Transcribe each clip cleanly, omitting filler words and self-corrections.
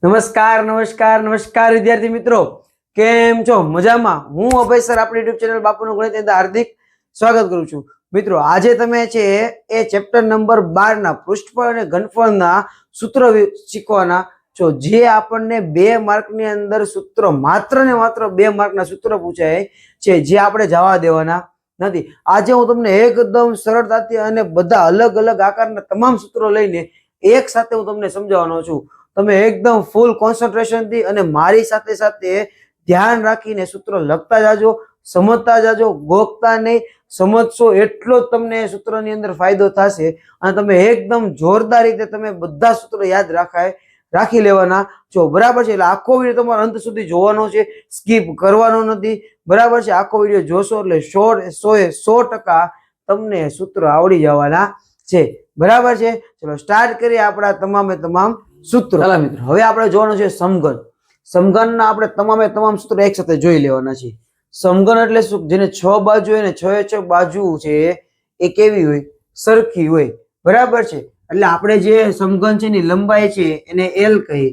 નમસ્કાર નમસ્કાર નમસ્કાર વિદ્યાર્થી મિત્રો, કેમ છો? મજામાં? હું અભય સર આપણી યુટ્યુબ ચેનલ બાપુનું ગણિત અંદર હાર્દિક સ્વાગત કરું છું. મિત્રો, આજે તમે છે એ ચેપ્ટર નંબર 12 ના પૃષ્ઠફળ અને ઘનફળના સૂત્ર શીખવાના છો. જે આપણને 2 માર્કની અંદર સૂત્ર માત્ર ને માત્ર 2 માર્કના સૂત્ર પૂછાય છે, જે આપણે જવા દેવાના નથી. આજે હું તમને એકદમ સરળતાથી અને બધા અલગ અલગ આકારના તમામ સૂત્રો લઈને એક સાથે હું તમને સમજાવવાનો છું. તમે એકદમ ફૂલ કોન્સન્ટ્રેશન થી અને મારી સાથે સાથે ધ્યાન રાખીને સૂત્રો લખતા જાજો, સમજતા જાજો, ગોખતા નહીં. સમજશો એટલો જ તમને સૂત્રની અંદર ફાયદો થશે અને તમે એકદમ જોરદાર રીતે તમે બધા સૂત્રો યાદ રાખી લેવાના છો. બરાબર છે? એટલે આખો વિડીયો તમારો અંત સુધી જોવાનો છે, સ્કીપ કરવાનો નથી. બરાબર છે? આખો વિડીયો જોશો એટલે 100% તમને સૂત્ર આવડી જવાના છે. બરાબર છે? ચલો સ્ટાર્ટ કરીએ આપણા તમામે તમામ સૂત્રો. ચાલો મિત્રો, હવે આપણે જોવાનું છે સમઘન. સમઘનના આપણે તમામે તમામ સૂત્રો એક સાથે જોઈ લેવાના છે. સમઘન એટલે શું? જેને 6 બાજુ હોય ને 6 બાજુ છે એ કેવી હોય? સરખી હોય. બરાબર છે? એટલે આપણે જે સમઘન છે ની લંબાઈ છે એને L કહીએ,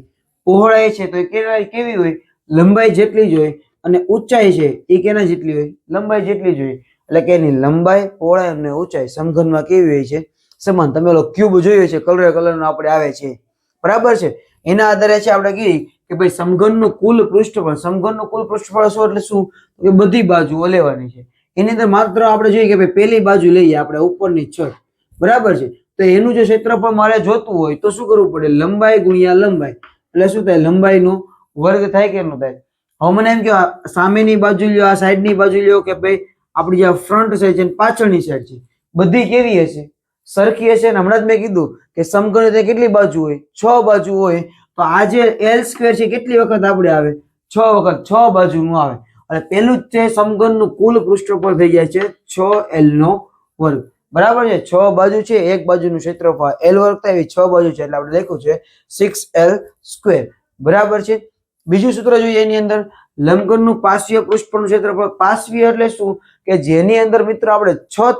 પહોળાઈ છે તો એ કેવી હોય? લંબાઈ જેટલી જ હોય. અને ઊંચાઈ છે એ કેના જેટલી હોય? લંબાઈ જેટલી જ હોય. એટલે કે એની લંબાઈ, પહોળાઈ અને ઊંચાઈ સમઘનમાં કેવી હોય છે? સમાન. તમે ઓલો ક્યુબ જોયો છે, કલરનો આપણે આવે છે. બરાબર છે? એના આધારે છે આપણે કહીએ કે ભાઈ સમઘનનું કુલ પૃષ્ઠફળ. સમઘનનું કુલ પૃષ્ઠફળ શું એટલે શું? કે બધી બાજુઓ લેવાની છે. એની અંદર માત્ર આપણે જોઈએ કે ભાઈ પહેલી બાજુ લઈએ આપણે ઉપરની છત. બરાબર છે? તો એનું જે ક્ષેત્રફળ મારે જોતું હોય તો શું કરવું પડે? લંબાઈ ગુણ્યા લંબાઈ. એટલે શું થાય? લંબાઈનો વર્ગ થાય કે ન થાય? હવે મને એમ કે સામેની બાજુ લ્યો, આ સાઈડની બાજુ લ્યો, કે ભાઈ આપણી જે ફ્રન્ટ સાઈડ છે પાછળની સાઈડ છે, બધી કેવી હશે? સરખી હશે. ને હમણાં જ મેં કીધું કે સમઘન કેટલી બાજુ હોય? 6 બાજુ હોય. તો આ જે L² છે કેટલી વખત આપણે આવે? 6 વખત. 6 બાજુનું આવે. અને પેલું જ છે સમઘનનું કુલ પૃષ્ઠફળ થઈ જાય છે 6L નો વર્ગ. બરાબર છે? 6 બાજુ છે, એક બાજુનું ક્ષેત્રફળ L વર્ગ થાય, 6 બાજુ છે એટલે આપણે લખ્યું છે 6L². બરાબર છે? બીજું સૂત્ર જોઈએ એની અંદર, લંબઘનનું પાર્શ્વીય પૃષ્ઠફળનું ક્ષેત્રફળ. પાર્શ્વીય એટલે શું? કે જેની અંદર મિત્રો આપણે છત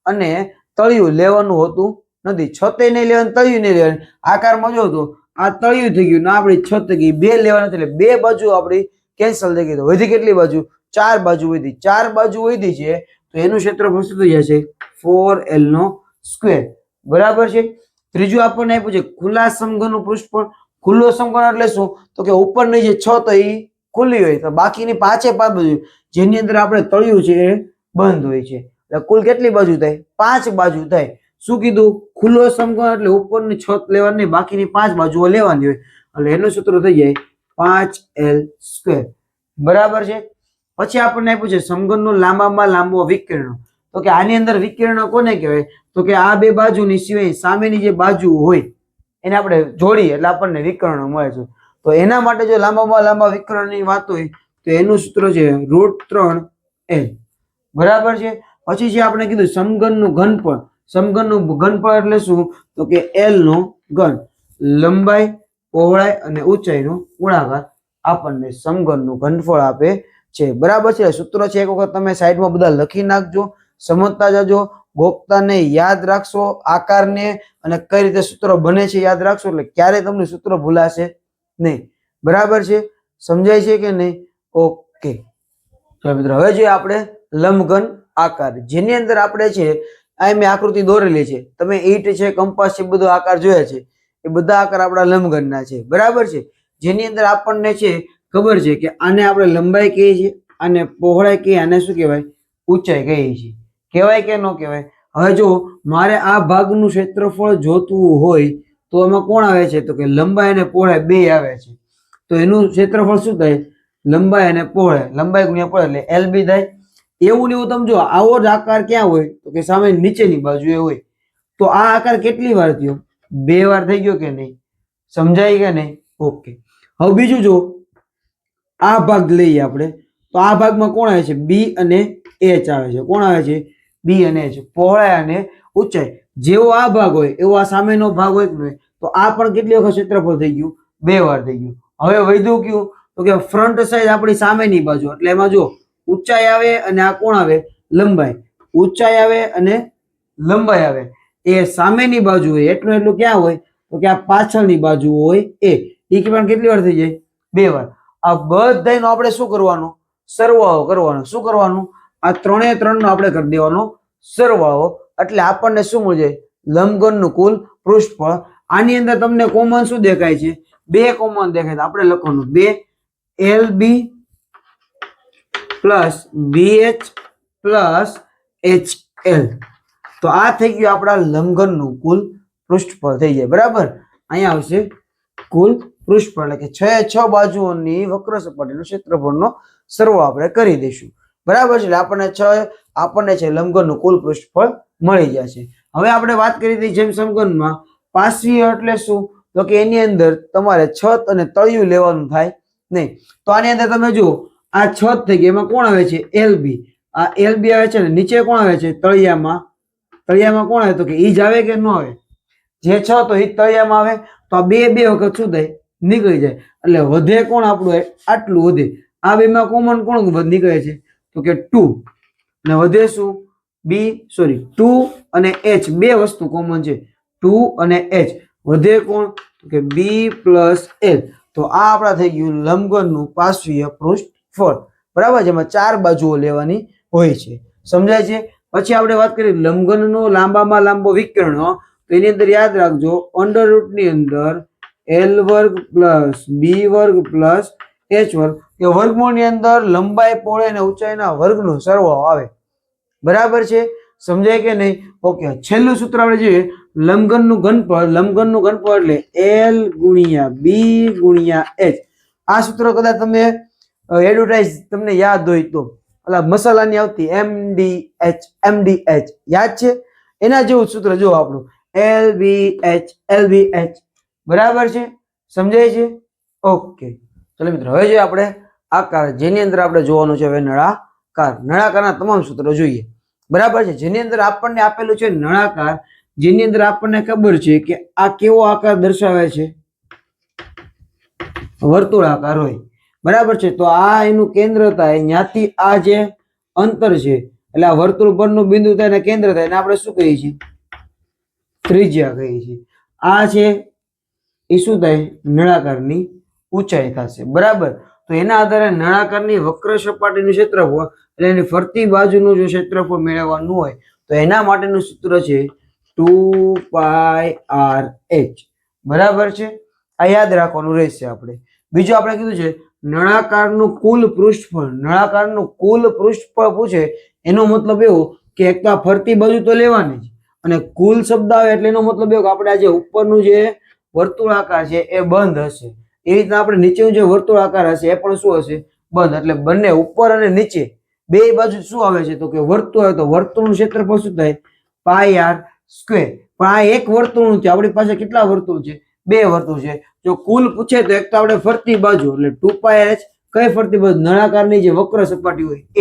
અને તળિયું લેવાનું હોતું નથી. છતે નહીં લેવાનું, તળિયું નહીં લેવાનું. આકારમાં જો તો આ તળિયું થઈ ગયું ને આપણી છત થઈ ગઈ, 2 લેવાના એટલે 2 બાજુ આપણી કેન્સલ થઈ ગઈ. તો વધી કેટલી બાજુ? 4 બાજુ વધી. 4 બાજુ વધી છે તો એનું ક્ષેત્રફળ શું થઈ જશે? 4L². બરાબર છે? ત્રીજું આપણને આપ્યું છે ખુલ્લા સમઘનનું પૃષ્ઠફળ. ખુલ્લો સમઘન એટલે શું? તો કે ઉપરની જે છત એ ખુલ્લી હોય તો બાકીની 5 બાજુ જેની અંદર આપણે તળિયું છે એ બંધ હોય છે. એટલે કુલ કેટલી બાજુ થાય? 5 બાજુ થાય. શું કીધું? ખુલ્લો સમઘન એટલે ઉપરની છત લેવાની, બાકીની 5 બાજુઓ લેવાની હોય. એટલે એનું સૂત્ર થઈ જાય 5L². બરાબર છે? પછી આપણને આપ્યું છે સમઘનનું લાંબામાં લાંબો વિકર્ણ. તો કે આની અંદર વિકર્ણ કોને કહેવાય? તો કે આ 2 બાજુની સિવાય સામેની જે બાજુ હોય એને આપણે જોડીએ એટલે આપણને વિકર્ણ મળે છે. તો એના માટે જો લાંબામાં લાંબા વિકર્ણની વાત હોય તો એનું સૂત્ર છે √3L. બરાબર છે? પછી જે આપણે કીધું સમઘનનું ઘનફળ. સમઘનનું ઘનફળ એટલે શું? તો કે L નો ઘન. લંબાઈ, પહોળાઈ અને ઊંચાઈનો ગુણાકાર આપણને સમઘનનું ઘનફળ આપે છે. બરાબર છે? સૂત્ર છે એક વખત તમે સાઈડમાં બધા લખી નાખજો, સમજતા જાજો, ગોખતાને યાદ રાખશો આકારને અને કઈ રીતે સૂત્ર બને છે યાદ રાખશો એટલે ક્યારે તમને સૂત્ર ભૂલાશે નહીં. બરાબર છે? સમજાય છે કે નહીં? ઓકે. ચાલો મિત્રો, હવે જોઈએ આપણે લંબઘન આકાર, જેની અંદર આપણે છે આ મેં આકૃતિ દોરેલી છે. તમે ઈંટ છે, કંપાસ છે, બધો આકાર જોયા છે. એ બધા આકાર આપણા લંબઘનના છે. બરાબર છે? જેની અંદર આપણને છે ખબર છે કે આને આપણે લંબાઈ કહીએ છીએ, આને પહોળાઈ કહીએ, આને શું કહેવાય? ઊંચાઈ કહીએ છીએ. કહેવાય કે ન કહેવાય? હવે જો મારે આ ભાગનું ક્ષેત્રફળ જોતું હોય તો એમાં કોણ આવે છે? તો કે લંબાઈ અને પહોળાઈ 2 આવે છે. તો એનું ક્ષેત્રફળ શું થાય? લંબાઈ અને પહોળાઈ. લંબાઈ ગુણ્યા પહોળાઈ એટલે LB થાય. એવું ને એવું તમે જો આવો જ આકાર ક્યાં હોય? તો કે સામે નીચેની બાજુએ હોય. તો આ આકાર કેટલી વાર થયો? 2 વાર થઈ ગયો કે નહીં? સમજાય કે નહીં? ઓકે. હવે બીજું જો આ ભાગ લઈએ આપણે, તો આ ભાગમાં કોણ આવે છે? B અને H આવે છે. કોણ આવે છે? B અને H. પહોળાઈ અને ઊંચાઈ. જેવો આ ભાગ હોય એવો આ સામેનો ભાગ હોય કે નહીં? તો આ પણ કેટલી વખત ક્ષેત્રફળ થઈ ગયું? 2 વાર થઈ ગયું. હવે વધ્યું કયું? તો કે ફ્રન્ટ સાઈડ આપણી સામેની બાજુ. એટલે એમાં જો ઊંચાઈ આવે અને આ કોણ આવે? લંબાઈ. ઊંચાઈ આવે અને લંબાઈ આવે. એ સામેની બાજુ હોય એટલું ક્યાં હોય? તો કે આ પાછળની બાજુ હોય એ. એ પણ કેટલી વાર થઈ જાય? 2 વાર. આ બધાનો આપણે શું કરવાનો? સરવાળો કરવાનો. શું કરવાનું? આ 3 એ 3 નો આપણે કરી દેવાનો સરવાળો. એટલે આપણને શું મળી જાય? લંબઘનનું કુલ પૃષ્ઠફળ. આની અંદર તમને કોમન શું દેખાય છે? 2 કોમન દેખાય. આપણે લખવાનું 2 LB plus BH plus HL. તો આ થઈ ગયું આપણા લંબઘનનું કુલ પૃષ્ઠફળ થઈ જાય. બરાબર. અહીંયા આવશે કુલ પૃષ્ઠફળ એટલે કે 6 બાજુઓની વક્ર સપાટીનું ક્ષેત્રફળનો સરવાળો આપણે કરી દઈશું. બરાબર છે. એટલે આપણને છે લંબઘનનું કુલ પૃષ્ઠફળ મળી જશે. હવે આપણે વાત કરી હતી જેમ સમઘનમાં પાર્શ્વીય એટલે શું? તો કે એની અંદર તમારે છત અને તળિયું લેવાનું થાય નહીં. તો આની અંદર તમે જુઓ આ છત થઈ ગઈ, એમાં કોણ આવે છે? LB. આ LB આવે છે ને નીચે કોણ આવે છે? તળિયામાં. તળિયામાં કોણ આવે? તો કે ઈ જ આવે કે ન આવે? જે છ તો ઈ તળિયામાં આવે. તો આ બે વખત શું થાય? નીકળી જાય. એટલે વધે કોણ આપણું? આટલું વધે. આ બેમાં કોમન કોણ નીકળે છે? તો કે 2. અને વધે શું? 2 અને H બે વસ્તુ કોમન છે. 2 અને H. વધે કોણ? તો કે B પ્લસ L. તો આ આપણા થઈ ગયું લંબઘનનું પાર્શ્વીય પૃષ્ઠફળ. બરાબર. જેમાં 4 બાજુઓ લેવાની હોય છે. સમજાય છે? પછી આપણે વાત કરીએ લંબઘનનો લાંબામાં લાંબો વિકર્ણ. તો એની અંદર યાદ રાખજો અંડર રૂટની અંદર L² plus B² plus H². એ વર્ગમૂળની અંદર લંબાઈ, પહોળાઈ અને ઊંચાઈના વર્ગનો સરવાળો આવે. બરાબર છે? સમજાય કે નહીં? ઓકે. છેલ્લું સૂત્ર આપણે જોઈએ લંબઘનનું ઘનફળ. લંબઘનનું ઘનફળ એટલે L ગુણ્યા B ગુણ્યા H. આ સૂત્ર કદાચ તમે એડવર્ટાઇઝ તમને યાદ હોય તો ઓલા મસાલાની આવતી MDH યાદ છે? એના જેવું સૂત્ર જો આપણું LBH. બરાબર છે? સમજાય છે? ઓકે. ચલો મિત્રો હવે જોઈએ આપણે આકાર, જેની અંદર આપણે જોવાનું છે હવે નળાકાર. નળાકારના તમામ સૂત્રો જોઈએ. બરાબર છે? જેની અંદર આપણને આપેલું છે નળાકાર, જેની અંદર આપણને ખબર છે કે આ કેવો આકાર દર્શાવે છે? વર્તુળાકાર હોય. બરાબર છે? તો આ એનું કેન્દ્ર થાય. ત્યાંથી આ જે અંતર છે એટલે આ વર્તુળ પરનું બિંદુ થાય ને કેન્દ્ર થાય, એને આપણે શું કહીએ છીએ? ત્રિજ્યા કહીએ છીએ. આ છે એ શું થાય? નળાકારની ઊંચાઈ થશે. બરાબર. તો એના આધારે નળાકારની વક્ર સપાટીનું ક્ષેત્રફળ એટલે એની ફરતી બાજુનું જો ક્ષેત્રફળ મેળવવાનું હોય તો એના માટેનું સૂત્ર છે 2πRh. બરાબર છે? આ યાદ રાખવાનું રહેશે આપણે. બીજું આપણે કીધું છે નળાકારનું કુલ પૃષ્ઠફળ. નળાકારનું કુલ પૃષ્ઠફળ પૂછે એનો મતલબ એવો કે એક તો ફરતી બાજુ તો લેવાની જ, અને કુલ શબ્દ આવે એટલે એનો મતલબ એવો કે આપણે આ જે ઉપરનું જે વર્તુળાકાર છે એ બંધ હશે. એ રીતના આપણે નીચેનું જે વર્તુળાકાર હશે એ પણ શું હશે? બંધ. એટલે બંને ઉપર અને નીચે બે બાજુ શું આવે છે? તો કે વર્તુળ આવે. તો વર્તુળનું ક્ષેત્રફળ શું થાય? πr². પણ આ એક વર્તુળનું છે. આપણી પાસે કેટલા વર્તુળ છે? 2 વર્તુળ છે. જો કુલ પૂછે તો એક તો આપણે ફરતી બાજુ એટલે 2πh. કઈ ફરતી બાજુ? નળાકારની જે વક્ર સપાટી હોય એ.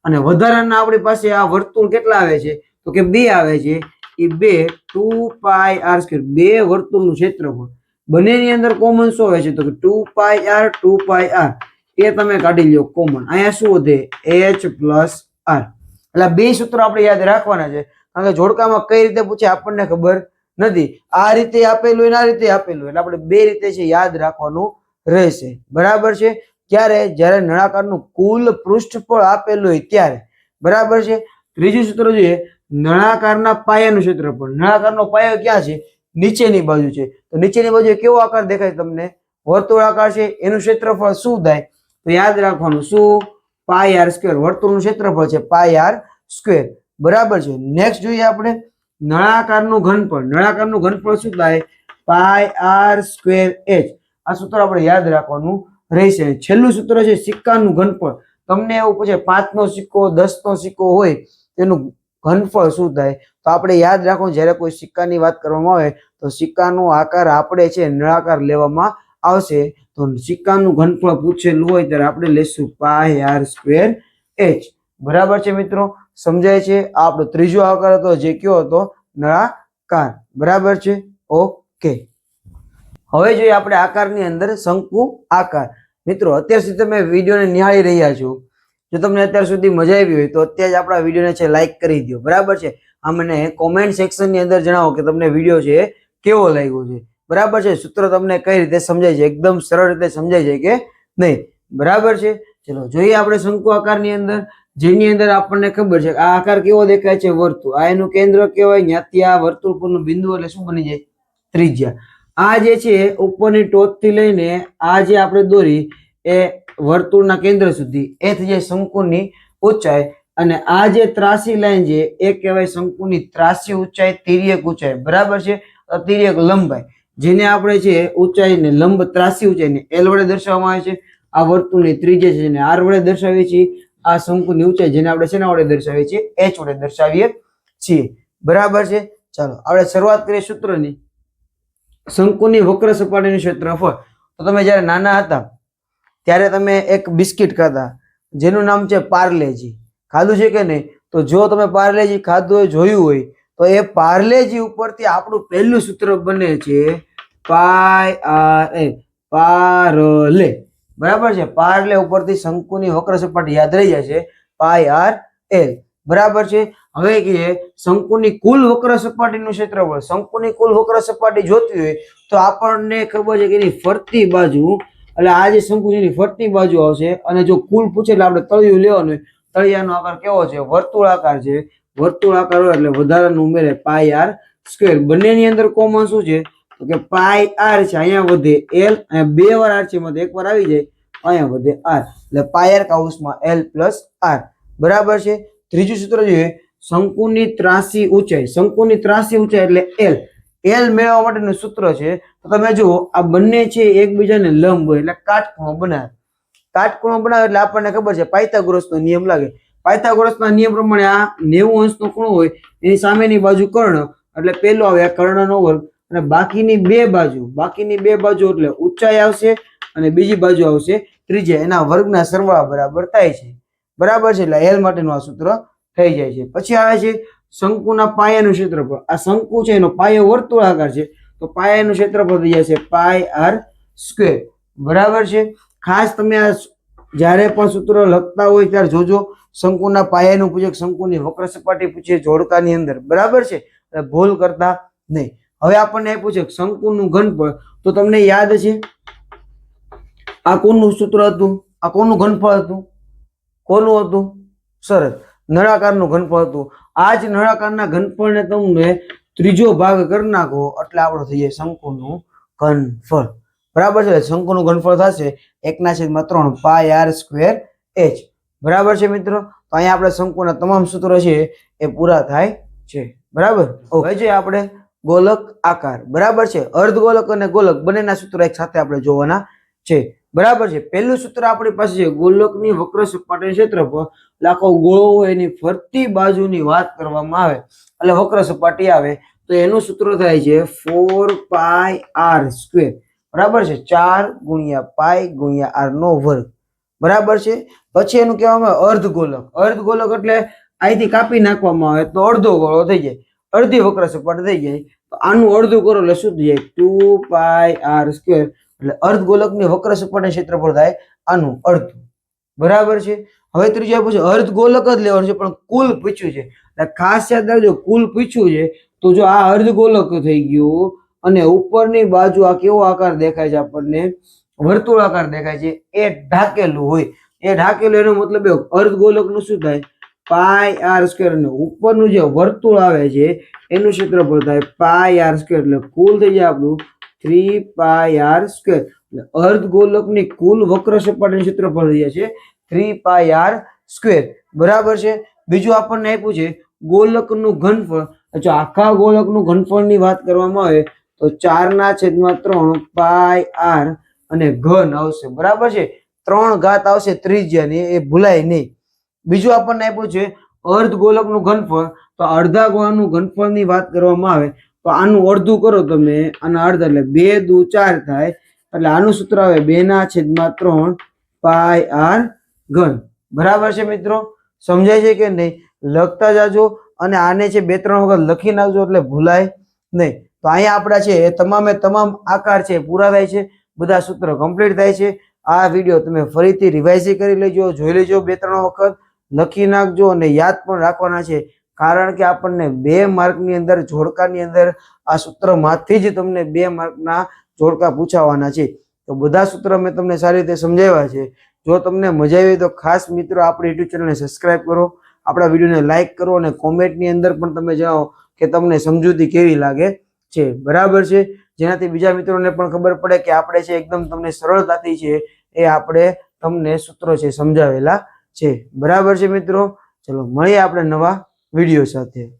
અને વધારાના આપણી પાસે આ વર્તુળ કેટલા આવે છે? તો કે 2 આવે છે. એ 2 2πr². 2 વર્તુળનું ક્ષેત્રફળ. બંનેની અંદર કોમન શું આવે છે? તો કે 2πr. એ તમે કાઢી લો કોમન. અહીંયા શું વધે? H plus R. એટલે બે સૂત્રો આપણે યાદ રાખવાના છે. કારણ કે જોડકામાં કઈ રીતે પૂછે આપણને ખબર નથી. આ રીતે આપેલું હોય, આ રીતે આપેલું, એટલે આપણે બે રીતે છે યાદ રાખવાનું રહેશે. બરાબર છે? ક્યારે? જ્યારે નળાકારનું કુલ પૃષ્ઠફળ આપેલું હોય ત્યારે. બરાબર છે? ત્રીજું સૂત્ર જોઈએ નળાકારના પાયાનું ક્ષેત્રફળ. નળાકારનો પાયો ક્યાં છે? નીચેની બાજુ છે. તો નીચેની બાજુ કેવો આકાર દેખાય તમને? વર્તુળાકાર છે. એનું ક્ષેત્રફળ શું થાય? તો યાદ રાખવાનું શું? πr². વર્તુળનું ક્ષેત્રફળ છે πr². બરાબર છે? નેક્સ્ટ જોઈએ આપણે નળાકારનું ઘનફળ. નળાકારનું ઘનફળ શું થાય? πr²h. આ સૂત્ર આપણે યાદ રાખવાનું રહેશે. છેલ્લું સૂત્ર છે સિક્કાનું ઘનફળ. તમને એવું પૂછે 5 નો સિક્કો, 10 નો સિક્કો હોય તેનું ઘનફળ શું થાય? તો આપણે યાદ રાખવાનું જ્યારે કોઈ સિક્કાની વાત કરવામાં આવે તો સિક્કાનો આકાર આપણે છે નળાકાર લેવામાં આવશે. તો સિક્કાનું ઘનફળ પૂછેલું હોય ત્યારે આપણે લેશું πr²h. બરાબર છે મિત્રો? સમજાય છે? આ આપણો ત્રીજો આકાર હતો જે કયો હતો? નળાકાર. બરાબર છે? ઓકે. હવે જોઈએ આપણે આકારની અંદર શંકુ આકાર. મિત્રો અત્યાર સુધી તમે વિડીયોને નિહાળી રહ્યા છો. જો તમને અત્યાર સુધી મજા આવી હોય તો અત્યારે જ આપણા વિડીયોને છે લાઈક કરી દો. બરાબર છે? મને કોમેન્ટ સેક્શનની અંદર જણાવો કે તમને વિડીયો છે કેવો લાગ્યો છે. બરાબર છે. સૂત્ર તમને કઈ રીતે સમજાય છે, એકદમ સરળ રીતે સમજાય છે કે નહીં? બરાબર છે. ચલો જોઈએ આપણે શંકુ આકારની અંદર, જેની અંદર આપણને ખબર છે આ આકાર કેવો દેખાય છે? વર્તુળ. આ એનું કેન્દ્ર કહેવાય. ત્યાંથી આ વર્તુળ પરનું બિંદુ એટલે શું બની જાય? ત્રિજ્યા. આ જે છે ઉપરની ટોચથી લઈને આ જે આપણે દોરી એ વર્તુળના કેન્દ્ર સુધી એ થઈ જાય શંકુની ઊંચાઈ. અને આ જે ત્રાસી લાઈન છે એ કહેવાય શંકુની ત્રાસી ઊંચાઈ, તિર્યક ઊંચાઈ. બરાબર છે. તિર્યક લંબાઈ, જેને આપણે છે ઊંચાઈને લંબ ત્રાસી ઊંચાઈને એલ વડે દર્શાવવામાં આવે છે. આ વર્તુળની ત્રિજ્યા છે જેને આર વડે દર્શાવીએ છીએ. આ શંકુની ઊંચાઈ જેને આપણે શેના વડે દર્શાવીએ છીએ? એચ વડે દર્શાવીએ છીએ. બરાબર છે. ચાલો આપણે શરૂઆત કરીએ સૂત્રની. શંકુની વક્ર સપાટીનું ક્ષેત્રફળ. તો તમે જ્યારે નાના હતા ત્યારે તમે એક બિસ્કિટ ખાતા જેનું નામ છે પાર્લેજી. ખાધું છે કે નહીં? તો જો તમે પાર્લેજી ખાધું હોય, જોયું હોય, તો એ પાર્લેજી ઉપરથી આપણું પહેલું સૂત્ર બને છે પાય આર એ, પાર્લે. બરાબર છે. પાર્લે ઉપરથી શંકુની વક્ર સપાટી યાદ રહી જાય છે, પાય આર એલ. બરાબર છે. હવે કે શંકુની કુલ વક્ર સપાટીનું ક્ષેત્રફળ. શંકુની કુલ વક્ર સપાટી જોતી હોય તો આપણને ખબર છે કે એની ફરતી બાજુ, એટલે આ જે શંકુ છે એની ફરતી બાજુ આવશે. અને જો કુલ પૂછે એટલે આપણે તળિયું લેવાનું હોય. તળિયાનો આકાર કેવો છે? વર્તુળાકાર છે. વર્તુળાકાર હોય એટલે વધારાનું ઉમેરે પાય આર સ્ક્વેર. બંનેની અંદર કોમન શું છે? તો કે પાય આર છે. અહીંયા વધે એલ, અહીંયા બે વાર આર છે, એક વાર આવી જાય, અહીંયા વધે આર, એટલે pi R કાઉસમાં L plus R. બરાબર છે. ત્રીજું સૂત્ર જોઈએ, શંકુની ત્રાસી ઊંચાઈ. શંકુની ત્રાસી ઊંચાઈ એટલે એલ. એલ મેળવવા માટેનું સૂત્ર છે. તો તમે જુઓ આ બંને છે એકબીજાને લંબ હોય એટલે કાટખૂણો બનાવે. કાટખૂણો બનાવે એટલે આપણને ખબર છે પાયથાગોરસનો નિયમ લાગે. પાયથાગોરસના નિયમ પ્રમાણે આ 90 અંશનો ખૂણો હોય એની સામેની બાજુ કર્ણ, એટલે પેલો આવે કર્ણનો વર્ગ, અને બાકીની બે બાજુ એટલે ઊંચાઈ આવશે અને બીજી બાજુ આવશે ત્રિજ્યા. એના વર્ગના સરવાળા બરાબર થાય છે. બરાબર છે. એટલે એલ માટેનું આ સૂત્ર થઈ જાય છે. પછી આવે છે શંકુના પાયાનું ક્ષેત્રફળ. આ શંકુ છે એનો પાયો વર્તુળાકાર છે, તો પાયાનું ક્ષેત્રફળ થઈ જશે પાય આર સ્ક્વેર. બરાબર છે. ખાસ તમે આ જ્યારે પણ સૂત્ર લખતા હોય ત્યારે જોજો, શંકુના પાયાનું પૂછે, શંકુની વક્ર સપાટી પૂછે જોડકાની અંદર. બરાબર છે. ભૂલ કરતા નહીં. હવે આપણને એ પૂછે શંકુનું ઘનફળ. તો તમને યાદ છે આ કોનું સૂત્ર હતું? આ કોનું ઘનફળ હતું? કોનું હતું? સરસ, નળાકારનું ઘનફળ હતું. આ જ નળાકારના ઘનફળને તમને ત્રીજો ભાગ કરી નાખો એટલે આપણો થઈ જાય શંકુનું ઘનફળ. બરાબર છે. શંકુનું ઘનફળ થશે 1/3 પાય આર સ્ક્વેર એચ. બરાબર છે મિત્રો. તો અહીંયા આપણે શંકુના તમામ સૂત્રો છે એ પૂરા થાય છે. બરાબર. હવે જોઈએ આપણે ગોલક આકાર. બરાબર છે. અર્ધગોલક અને ગોલક બંનેના સૂત્રો એક સાથે આપણે જોવાના છે. બરાબર છે. પહેલું સૂત્ર આપણી પાસે છે ગોલકની વક્ર સપાટીનું ક્ષેત્રફળ. આખો ગોળો હોય એની ફરતી બાજુની વાત કરવામાં આવે એટલે વક્ર સપાટી આવે, તો એનું સૂત્ર થાય છે 4 પાય આર સ્ક્વેર. બરાબર છે. 4 ગુણ્યા પાય ગુણ્યા આર નો વર્ગ. બરાબર છે. પછી એનું કહેવામાં આવે અર્ધગોલક. અર્ધગોલક એટલે અહીંથી કાપી નાખવામાં આવે તો અડધો ગોળો થઈ જાય, અડધી વક્ર સપાટી થઈ જાય. તો આનું અડધું કરો એટલે શું થઈ જાય? 2 પાય આર સ્ક્વેર. એટલે અર્ધગોલકની વક્ર સપાટી ક્ષેત્રફળ થાય આનું અડધું. બરાબર છે. હવે ત્રીજા પૂછે અર્ધગોલક જ લેવાનું છે પણ કુલ પૂછ્યું છે, એટલે ખાસ યાદ રાખજો કુલ પૂછ્યું છે. તો જો આ અર્ધગોલક થઈ ગયું અને ઉપરની બાજુ આ કેવો આકાર દેખાય છે આપણને? વર્તુળાકાર દેખાય છે. એ ઢાકેલું હોય, એ ઢાકેલું એનો મતલબ અર્ધગોલક નું શું થાય? Pi R square. અને ઉપરનું જે વર્તુળ આવે છે એનું ક્ષેત્રફળ થાય પાય આર સ્ક્વેર. એટલે કુલ થઈ જાય આપણું 3 પાય આર સ્ક્વેર. એટલે અર્ધગોલકની કુલ વક્ર સપાટીનું ક્ષેત્રફળ થઈ જાય છે 3 પાય આર સ્ક્વેર. બરાબર છે. બીજું આપણને આપ્યું છે ગોલકનું ઘનફળ. જો આખા ગોલકનું ઘનફળની વાત કરવામાં આવે તો 4/3 પાય આર અને ઘન આવશે. બરાબર છે. 3 ઘાત આવશે ત્રિજ્યાની, એ ભૂલાય નહીં. બીજું આપણને આપ્યું છે અર્ધગોલકનું ઘનફળ. તો અડધા ગોળાનું ઘનફળની વાત કરવામાં આવે તો આનું અડધું કરો તમે, આના અડધા એટલે 2 દુ 4 થાય. એટલે આનું સૂત્ર આવે 2/3 પાય આર ઘન. બરાબર છે મિત્રો. સમજાય છે કે નહીં? લખતા જાજો અને આને છે 2-3 વખત લખી નાખજો એટલે ભૂલાય નહીં. તો અહીંયા આપણા છે એ તમામે તમામ આકાર છે પૂરા થાય છે, બધા સૂત્ર કમ્પ્લીટ થાય છે. આ વિડીયો તમે ફરીથી રિવાઇઝ કરી લેજો, જોઈ લેજો 2-3 વખત, લખી નાખજો અને યાદ પણ રાખવાના છે કારણ કે આપણને 2 માર્કની અંદર જોડકાની અંદર આ સૂત્રમાંથી જ તમને 2 માર્કના જોડકા પૂછાવાના છે. તો બધા સૂત્ર મેં તમને સારી રીતે સમજાવ્યા છે. જો તમને મજા આવી તો ખાસ મિત્રો આપણી યુટ્યુબ ચેનલને સબસ્ક્રાઇબ કરો, આપણા વિડીયોને લાઇક કરો અને કોમેન્ટની અંદર પણ તમે જણાવો કે તમને સમજૂતી કેવી લાગે છે. બરાબર છે? જેનાથી બીજા મિત્રોને પણ ખબર પડે કે આપણે છે એકદમ તમને સરળતાથી છે એ આપણે તમને સૂત્રો છે સમજાવેલા છે. બરાબર છે મિત્રો? ચલો મળીએ આપણે નવા વિડીયો સાથે.